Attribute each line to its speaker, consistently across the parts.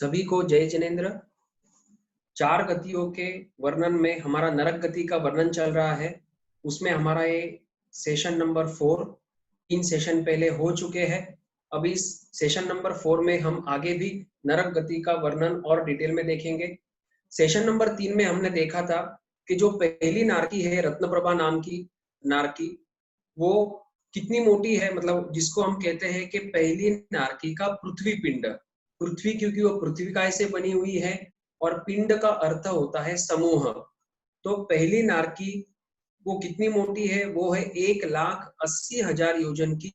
Speaker 1: सभी को जय जिनेन्द्र। चार गतियों के वर्णन में हमारा नरक गति का वर्णन चल रहा है। उसमें हमारा ये सेशन नंबर 4, 3 सेशन पहले हो चुके हैं। अब इस सेशन नंबर 4 में हम आगे भी नरक गति का वर्णन और डिटेल में देखेंगे। सेशन नंबर 3 में हमने देखा था कि जो पहली नारकी है, रत्नप्रभा नाम की नारकी, वो कितनी मोटी है, मतलब जिसको हम कहते हैं कि पहली नारकी का पृथ्वी पिंड। पृथ्वी क्योंकि वो पृथ्वी काय से बनी हुई है और पिंड का अर्थ होता है समूह। तो पहली नारकी वो कितनी मोटी है, वो है 1,80,000 योजन की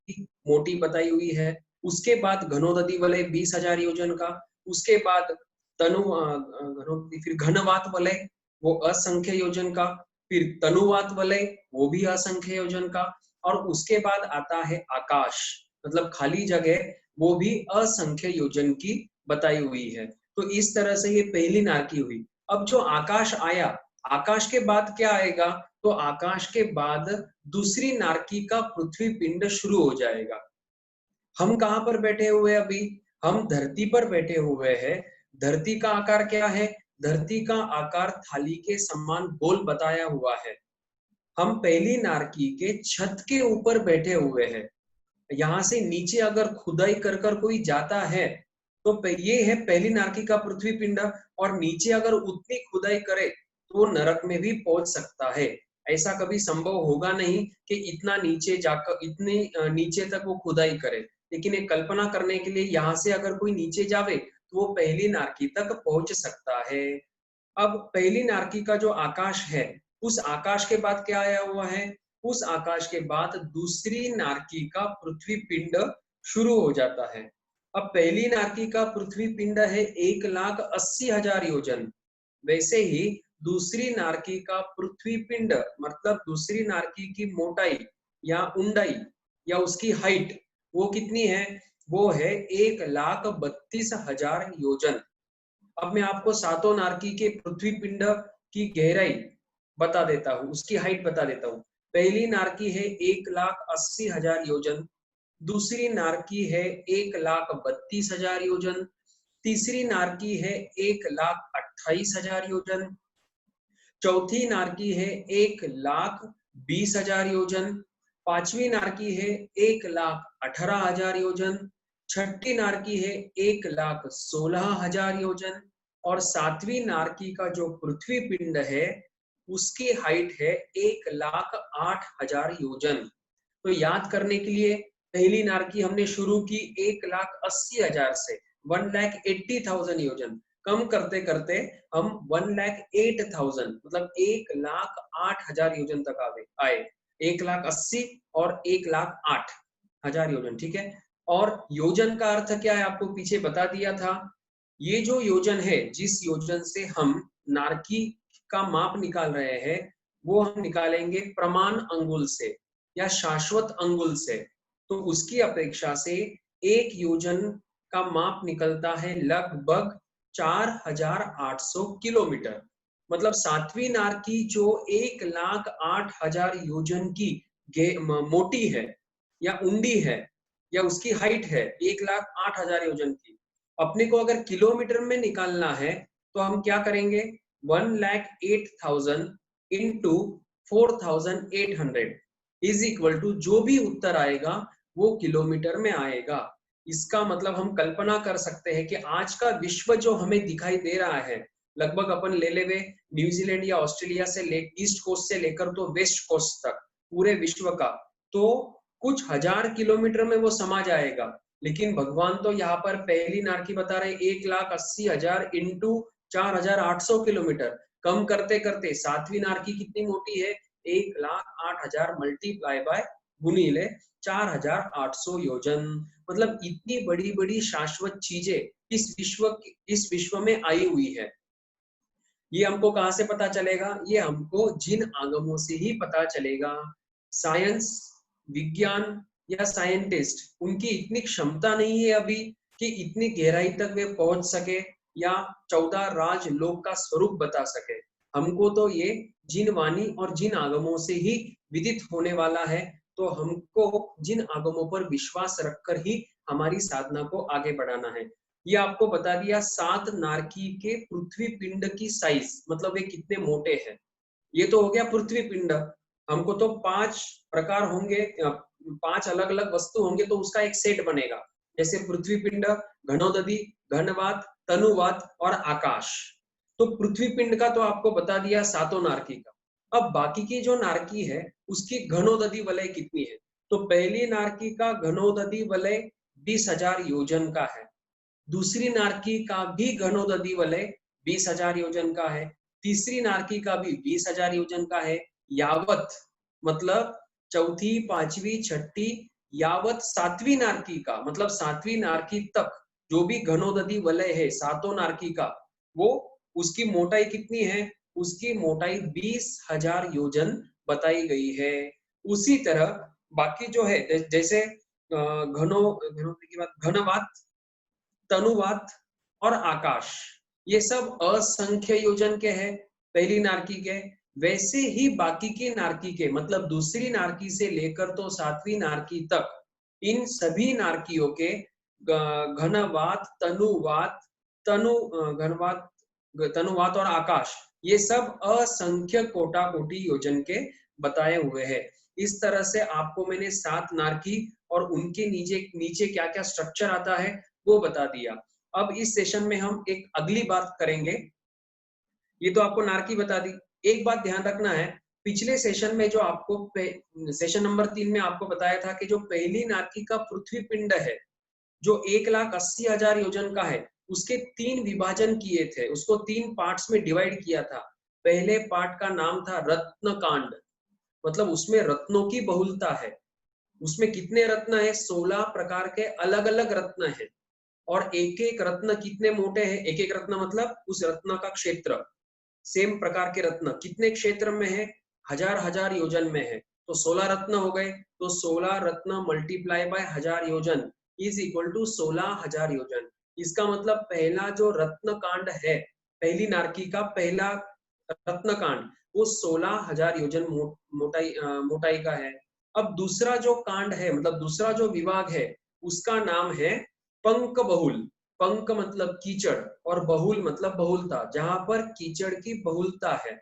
Speaker 1: मोटी बताई हुई है। उसके बाद घनोदधि वलय 20,000 योजन का। उसके बाद फिर घनवात वलय वो असंख्य योजन का। फिर तनुवात वलय वो भी असंख्य योजन का। और उसके बाद आता है आकाश, मतलब खाली जगह, वो भी असंख्य योजन की बताई हुई है। तो इस तरह से ये पहली नारकी हुई। अब जो आकाश आया, आकाश के बाद क्या आएगा? तो आकाश के बाद दूसरी नारकी का पृथ्वी पिंड शुरू हो जाएगा। हम कहां पर बैठे हुए अभी? हम धरती पर बैठे हुए हैं। धरती का आकार क्या है? धरती का आकार थाली के समान गोल बताया हुआ है। हम पहली नारकी के छत के ऊपर बैठे हुए हैं। यहाँ से नीचे अगर खुदाई कर कर कोई जाता है तो ये है पहली नारकी का पृथ्वी पिंड। और नीचे अगर उतनी खुदाई करे तो नरक में भी पहुंच सकता है। ऐसा कभी संभव होगा नहीं कि इतना नीचे जाकर, इतने नीचे तक वो खुदाई करे, लेकिन एक कल्पना करने के लिए यहाँ से अगर कोई नीचे जावे तो वो पहली नारकी तक पहुंच सकता है। अब पहली नारकी का जो आकाश है, उस आकाश के बाद क्या आया हुआ है? उस आकाश के बाद दूसरी नारकी का पृथ्वी पिंड शुरू हो जाता है। अब पहली नारकी का पृथ्वी पिंड है 1,80,000 योजन। वैसे ही दूसरी नारकी का पृथ्वी पिंड, मतलब दूसरी नारकी की मोटाई या ऊंचाई या उसकी हाइट, वो कितनी है? वो है 1,32,000 योजन। अब मैं आपको सातों नारकी के पृथ्वी पिंड की गहराई बता देता हूँ, उसकी हाइट बता देता हूँ। पहली नारकी है 1,80,000 योजन। दूसरी नारकी है 1,32,000 योजन। तीसरी नारकी है 1,28,000 योजन। चौथी नारकी है 1,20,000 योजन। पांचवी नारकी है 1,18,000 योजन। छठी नारकी है 1,16,000 योजन। और सातवीं नारकी का जो पृथ्वी पिंड है उसकी हाइट है 1,08,000 योजन। तो याद करने के लिए पहली नारकी हमने शुरू की 1,80,000 से, 1,80,000 योजन। कम करते करते हम 1,08,000 मतलब 1,08,000 योजन तक आए। 1,80,000 और 1,08,000 योजन, ठीक है। और योजन का अर्थ क्या है आपको पीछे बता दिया था। ये जो योजन है, जिस योजन से हम नारकी का माप निकाल रहे हैं, वो हम निकालेंगे प्रमाण अंगुल से या शाश्वत अंगुल से। तो उसकी अपेक्षा से एक योजन का माप निकलता है लगभग 4,800 किलोमीटर। मतलब सातवीं नारकी जो 1,08,000 योजन की मोटी है या ऊंडी है या उसकी हाइट है 1,08,000 योजन की, अपने को अगर किलोमीटर में निकालना है तो हम क्या करेंगे? 1,08,000 इंटू 4,800 इज इक्वल टू, जो भी उत्तर आएगा वो किलोमीटर में आएगा। इसका मतलब हम कल्पना कर सकते हैं कि आज का विश्व जो हमें दिखाई दे रहा है, लगभग अपन ले लेवे न्यूजीलैंड या ऑस्ट्रेलिया से ईस्ट कोस्ट से लेकर तो वेस्ट कोस्ट तक पूरे विश्व का, तो कुछ हजार किलोमीटर में वो समा जाएगा। लेकिन भगवान तो यहाँ पर पहली नारकी बता रहे 1,80,000 इंटू 4,800 किलोमीटर। कम करते करते सातवीं नारकी कितनी मोटी है? 1,08,000 मल्टीप्लाई बाय गुणिले 4,800 योजन। मतलब इतनी बड़ी बड़ी शाश्वत चीजें इस विश्व में आई हुई है। ये हमको कहां से पता चलेगा? ये हमको जिन आगमों से ही पता चलेगा। साइंस, विज्ञान या साइंटिस्ट, उनकी इतनी क्षमता नहीं है अभी कि इतनी गहराई तक वे पहुंच सके या 14 राज लोक का स्वरूप बता सके। हमको तो ये जिन वाणी और जिन आगमों से ही विदित होने वाला है। तो हमको जिन आगमों पर विश्वास रखकर ही हमारी साधना को आगे बढ़ाना है। ये आपको बता दिया 7 नारकी के पृथ्वी पिंड की साइज, मतलब वे कितने मोटे हैं। ये तो हो गया पृथ्वी पिंड। हमको तो 5 प्रकार होंगे, 5 अलग अलग वस्तु होंगे तो उसका एक सेट बनेगा। जैसे पृथ्वी पिंड, घनोदधि, घनवात, तनुवात और आकाश। तो पृथ्वी पिंड का तो आपको बता दिया 7 नारकी का। अब बाकी की जो नारकी है उसकी घनोदधि वलय कितनी है। तो पहली नारकी का घनोदधि वलय 20,000 योजन का है। दूसरी नारकी का भी घनोदधि वलय 20,000 योजन का है। तीसरी नारकी का भी 20,000 योजन का है। यावत मतलब चौथी, पांचवी, छठी, यावत सातवीं नारकी का, मतलब सातवीं नारकी तक जो भी घनोदधि वलय है सातों नारकी का, वो उसकी मोटाई कितनी है, उसकी मोटाई 20,000 योजन बताई गई है। उसी तरह बाकी जो है जैसे घनोदधि की बात, घनवात, तनुवात और आकाश, ये सब असंख्य योजन के हैं पहली नारकी के। वैसे ही बाकी के नारकी के, मतलब दूसरी नारकी से लेकर तो सातवीं नारकी तक, इन सभी नारकियों के घनवात, तनुवात, घनवात, तनुवात और आकाश, ये सब असंख्य कोटा कोटि योजन के बताए हुए हैं। इस तरह से आपको मैंने 7 नारकी और उनके नीचे नीचे क्या क्या स्ट्रक्चर आता है वो बता दिया। अब इस सेशन में हम एक अगली बात करेंगे। ये तो आपको नारकी बता दी। एक बात ध्यान रखना है, पिछले सेशन में जो आपको सेशन नंबर 3 में आपको बताया था कि जो पहली नारकी का पृथ्वी पिंड है जो 1,80,000 योजन का है, उसके 3 विभाजन किए थे, उसको 3 पार्ट्स में डिवाइड किया था। पहले पार्ट का नाम था रत्न कांड, मतलब उसमें रत्नों की बहुलता है। उसमें कितने रत्न है, 16 प्रकार के अलग अलग रत्न है। और एक एक रत्न कितने मोटे हैं, एक एक रत्न मतलब उस रत्न का क्षेत्र, सेम प्रकार के रत्न कितने क्षेत्र में है, हजार हजार योजन में है। तो 16 रत्न हो गए, तो 16 रत्न मल्टीप्लाई बाय 1000 योजन इज इक्वल टू 16,000 योजन। इसका मतलब पहला जो रत्न कांड है, पहली नारकी का पहला रत्न कांड, वो 16,000 योजन मोटाई का है। अब दूसरा जो कांड है, मतलब दूसरा जो विभाग है, उसका नाम है पंक बहुल। पंक मतलब कीचड़ और बहुल मतलब बहुलता, जहां पर कीचड़ की बहुलता है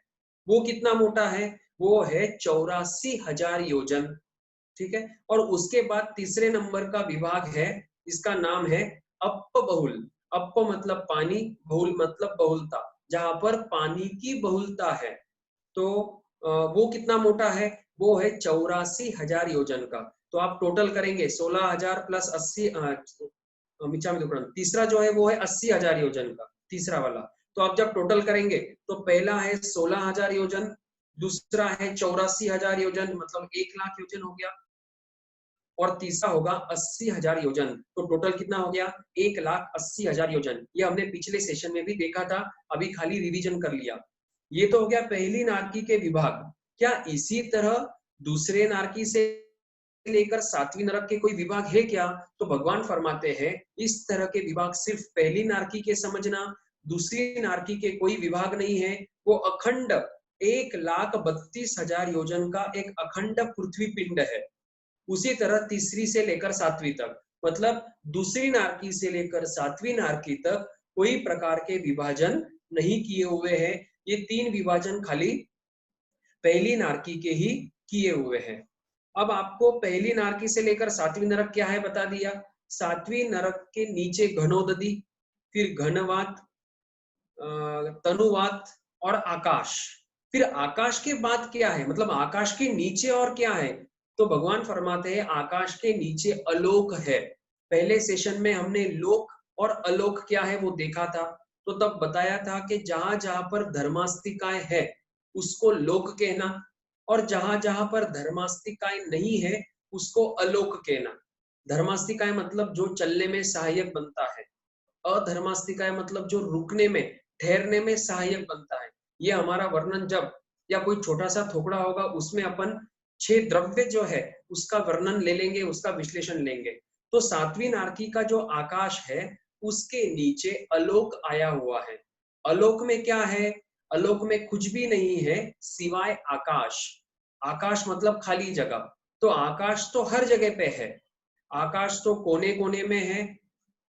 Speaker 1: वो कितना मोटा है, वो है 84,000 योजन। ठीक है। और उसके बाद तीसरे नंबर का विभाग है, इसका नाम है अप बहुल। अप मतलब पानी, बहुल मतलब बहुलता, जहां पर पानी की बहुलता है। तो वो कितना मोटा है, वो है 84,000 योजन का। तो आप टोटल करेंगे 16,000 प्लस 80, तीसरा जो है वो है 80,000 योजन का, तीसरा वाला। तो आप जब टोटल करेंगे तो पहला है 16,000 योजन, दूसरा है 84,000 योजन, मतलब 1,00,000 योजन हो गया, और तीसरा होगा 80,000 योजन। तो टोटल कितना हो गया, 1,80,000 योजन। ये हमने पिछले सेशन में भी देखा था, अभी खाली रिवीजन कर लिया। ये तो हो गया पहली नारकी के विभाग। क्या इसी तरह दूसरे नारकी से लेकर सातवीं नरक के कोई विभाग है क्या? तो भगवान फरमाते हैं इस तरह के विभाग सिर्फ पहली नारकी के समझना, दूसरी नारकी के कोई विभाग नहीं है। वो अखंड 1,32,000 योजन का एक अखंड पृथ्वी पिंड है। उसी तरह तीसरी से लेकर सातवीं तक, मतलब दूसरी नारकी से लेकर सातवीं नारकी तक कोई प्रकार के विभाजन नहीं किए हुए हैं। ये 3 विभाजन खाली पहली नारकी के ही किए हुए हैं। अब आपको पहली नारकी से लेकर सातवीं नरक क्या है बता दिया। सातवीं नरक के नीचे घनोदधि, फिर घनवात, तनुवात और आकाश। फिर आकाश के बाद क्या है, मतलब आकाश के नीचे और क्या है? तो भगवान फरमाते हैं आकाश के नीचे अलोक है। पहले सेशन में हमने लोक और अलोक क्या है वो देखा था। तो तब बताया था कि जहां जहां पर धर्मास्तिकाएं है उसको लोक कहना, और जहां जहां पर धर्मास्तिकाएं नहीं है उसको अलोक कहना। धर्मास्तिकाएं मतलब जो चलने में सहायक बनता है, अधर्मास्तिकाएं मतलब जो रुकने में, ठहरने में सहायक बनता है। ये हमारा वर्णन जब या कोई छोटा सा थोकड़ा होगा उसमें अपन 6 द्रव्य जो है उसका वर्णन ले लेंगे, उसका विश्लेषण लेंगे। तो सातवीं नारकी का जो आकाश है उसके नीचे अलोक आया हुआ है। अलोक में क्या है, अलोक में कुछ भी नहीं है सिवाय आकाश। आकाश मतलब खाली जगह। तो आकाश तो हर जगह पे है, आकाश तो कोने कोने में है,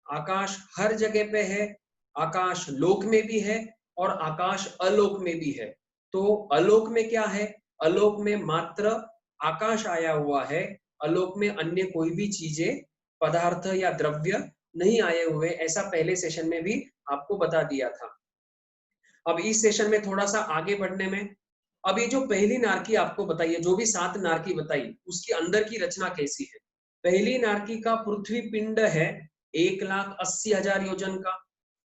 Speaker 1: आकाश हर जगह पे है, आकाश लोक में भी है और आकाश अलोक में भी है। तो अलोक में क्या है? अलोक में मात्र आकाश आया हुआ है, अलोक में अन्य कोई भी चीजें, पदार्थ या द्रव्य नहीं आए हुए, ऐसा पहले सेशन में भी आपको बता दिया था। अब इस सेशन में थोड़ा सा आगे बढ़ने में, अब ये जो पहली नारकी आपको बताई है, जो भी 7 नारकी बताई, उसकी अंदर की रचना कैसी है? पहली नारकी का पृथ्वी पिंड है 1,80,000 योजन का।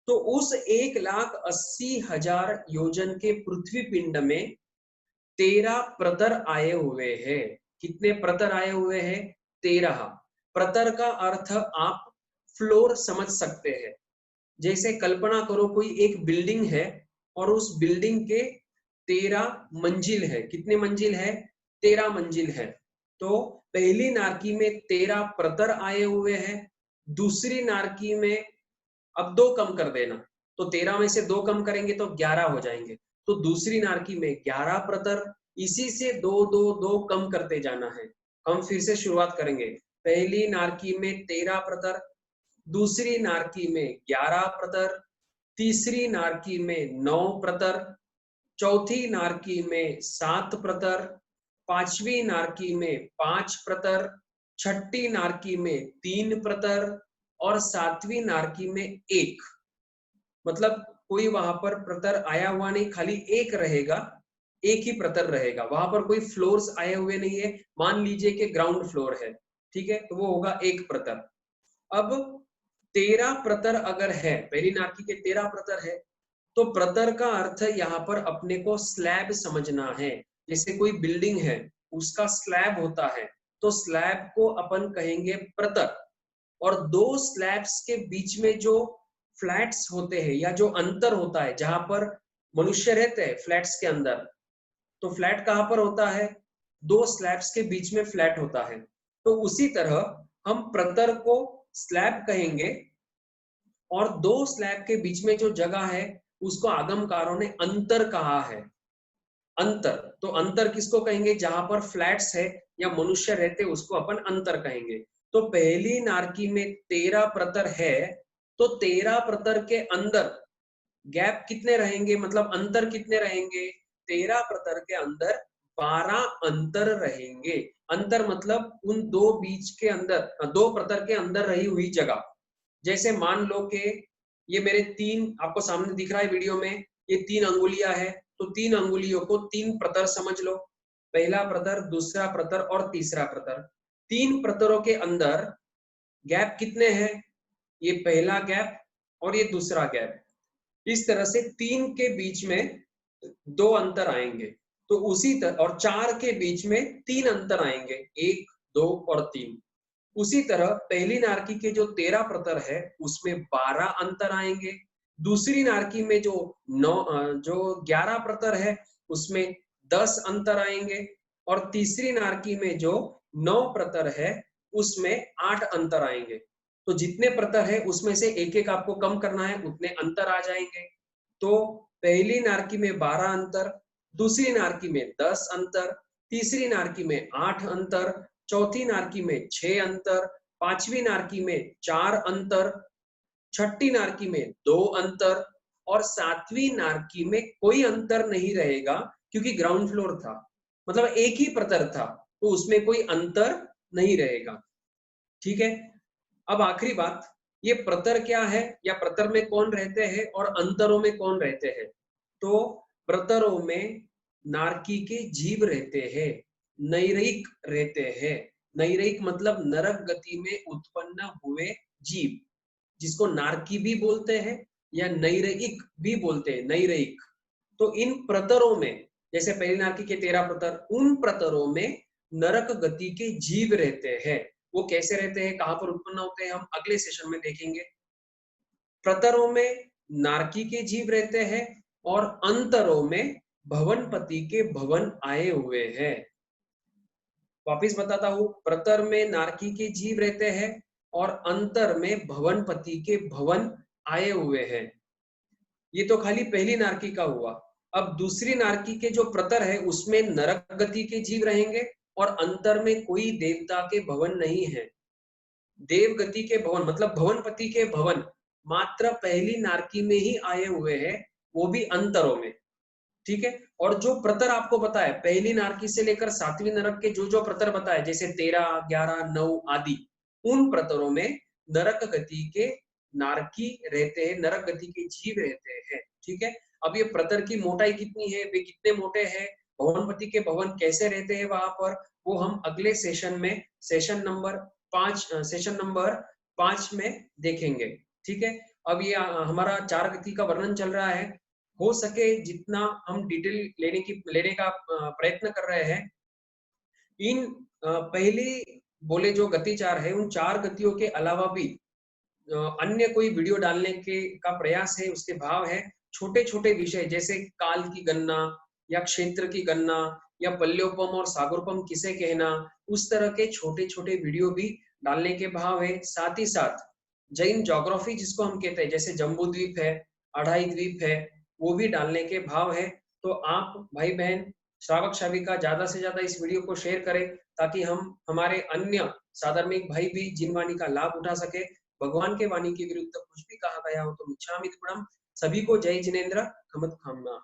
Speaker 1: तो उस 1,80,000 योजन के पृथ्वी पिंड में 13 प्रतर आए हुए हैं। कितने प्रतर आए हुए हैं? 13। प्रतर का अर्थ आप फ्लोर समझ सकते हैं। जैसे कल्पना करो कोई एक बिल्डिंग है और उस बिल्डिंग के 13 मंजिल है। कितने मंजिल है? 13 मंजिल है। तो पहली नारकी में 13 प्रतर आए हुए हैं। दूसरी नारकी में अब 2 कम कर देना, तो 13 में से 2 कम करेंगे तो 11 हो जाएंगे। तो दूसरी नारकी में 11 प्रतर, इसी से 2 2 2 कम करते जाना है। हम फिर से शुरुआत करेंगे। पहली नारकी में 13 प्रतर, दूसरी नारकी में 11 प्रतर, तीसरी नारकी में 9 प्रतर, चौथी नारकी में 7 प्रतर, पांचवी नारकी में 5 प्रतर, छठी नारकी में 3 प्रतर और सातवीं नारकी में 1। मतलब कोई वहां पर प्रतर आया हुआ नहीं, खाली एक रहेगा, एक ही प्रतर रहेगा, वहां पर कोई फ्लोर्स आए हुए नहीं है। मान लीजिए कि ग्राउंड फ्लोर है, ठीक है, तो वो होगा 1 प्रतर। अब 13 प्रतर अगर है, पहली नारकी के 13 प्रतर है, तो प्रतर का अर्थ यहाँ पर अपने को स्लैब समझना है। जैसे कोई बिल्डिंग है, उसका स्लैब होता है, तो स्लैब को अपन कहेंगे प्रतर। और 2 स्लैब्स के बीच में जो फ्लैट्स होते हैं या जो अंतर होता है, जहां पर मनुष्य रहते हैं फ्लैट्स के अंदर, तो फ्लैट कहां पर होता है? 2 स्लैब्स के बीच में फ्लैट होता है। तो उसी तरह हम प्रतर को स्लैब कहेंगे और 2 स्लैब के बीच में जो जगह है उसको आगमकारों ने अंतर कहा है। अंतर, तो अंतर किसको कहेंगे? जहां पर फ्लैट्स है या मनुष्य रहते उसको अपन अंतर कहेंगे। तो पहली नारकी में 13 प्रतर है, तो 13 प्रतर के अंदर गैप कितने रहेंगे, मतलब अंतर कितने रहेंगे? 13 प्रतर के अंदर 12 अंतर रहेंगे। अंतर मतलब उन 2 बीच के अंदर, 2 प्रतर के अंदर रही हुई जगह। जैसे मान लो कि ये मेरे 3, आपको सामने दिख रहा है वीडियो में, ये 3 अंगुलियां है, तो 3 अंगुलियों को 3 प्रतर समझ लो। पहला प्रतर, दूसरा प्रतर और तीसरा प्रतर। 3 प्रतरों के अंदर गैप कितने हैं? ये पहला गैप और ये दूसरा गैप। इस तरह से 3 के बीच में 2 अंतर आएंगे, तो उसी तरह, और 4 के बीच में 3 अंतर आएंगे, 1 2 और 3। उसी तरह पहली नारकी के जो 13 प्रतर है उसमें 12 अंतर आएंगे। दूसरी नारकी में जो 11 प्रतर है उसमें 10 अंतर आएंगे। और तीसरी नारकी में जो 9 प्रतर है उसमें 8 अंतर आएंगे। तो जितने प्रतर है उसमें से एक एक आपको कम करना है, उतने अंतर आ जाएंगे। तो पहली नारकी में 12 अंतर, दूसरी नारकी में 10 अंतर, तीसरी नारकी में 8 अंतर, चौथी नारकी में 6 अंतर, पांचवी नारकी में 4 अंतर, छठी नारकी में 2 अंतर और सातवीं नारकी में कोई अंतर नहीं रहेगा, क्योंकि ग्राउंड फ्लोर था, मतलब एक ही प्रतर था, तो उसमें कोई अंतर नहीं रहेगा। ठीक है। अब आखिरी बात, ये प्रतर क्या है या प्रतर में कौन रहते हैं और अंतरों में कौन रहते हैं? तो प्रतरों में नारकी के जीव रहते हैं, नैरिक रहते हैं। नैरिक मतलब नरक गति में उत्पन्न हुए जीव, जिसको नारकी भी बोलते हैं या नैरिक भी बोलते हैं, नैरिक। तो इन प्रतरों में, जैसे पहली नारकी के 13 प्रतर, उन प्रतरों में नरक गति के जीव रहते हैं। वो कैसे रहते हैं, कहां पर उत्पन्न होते हैं, हम अगले सेशन में देखेंगे। प्रतरों में नारकी के जीव रहते हैं और अंतरों में भवनपति के भवन आए हुए हैं। वापिस बताता हूं, प्रतर में नारकी के जीव रहते हैं और अंतर में भवनपति के भवन आए हुए हैं। ये तो खाली पहली नारकी का हुआ। अब दूसरी नारकी के जो प्रतर है उसमें नरक गति के जीव रहेंगे और अंतर में कोई देवता के भवन नहीं है। देवगति के भवन मतलब भवनपति के भवन मात्र पहली नारकी में ही आए हुए हैं, वो भी अंतरों में। ठीक है। और जो प्रतर आपको बताया पहली नारकी से लेकर 7वीं नरक के जो जो प्रतर बताए जैसे 13, 11, 9 आदि, उन प्रतरों में नरक गति के नारकी रहते हैं, नरक गति के जीव रहते हैं। ठीक है। अब ये प्रतर की मोटाई कितनी है, वे कितने मोटे हैं, भवनपति के भवन कैसे रहते हैं वहां पर, वो हम अगले सेशन में सेशन नंबर 5 में देखेंगे। ठीक है। अब ये हमारा 4 गति का वर्णन चल रहा है। हो सके जितना हम डिटेल लेने का प्रयत्न कर रहे हैं। इन पहले बोले जो गति 4 है, उन 4 गतियों के अलावा भी अन्य कोई वीडियो डालने के का प्रयास है, उसके भाव है। छोटे-छोटे विषय जैसे काल की गणना या क्षेत्र की गणना या पल्योपम और सागरोपम किसे कहना, उस तरह के छोटे-छोटे वीडियो भी डालने के भाव है। साथ ही साथ जैन ज्योग्राफी जिसको हम कहते हैं, जैसे जम्बू द्वीप है, अढ़ाई द्वीप है, वो भी डालने के भाव है। तो आप भाई-बहन, श्रावक-श्राविका ज़्यादा से ज़्यादा इस वीडियो को शेयर करें ताकि हम हमारे अन्य साधर्मिक भाई भी जिन वाणी का लाभ उठा सके। भगवान के वाणी के विरुद्ध कुछ भी कहा गया हो तो मिच्छामि दुक्कडम। सभी को जय जिनेन्द्र, खमत खामना।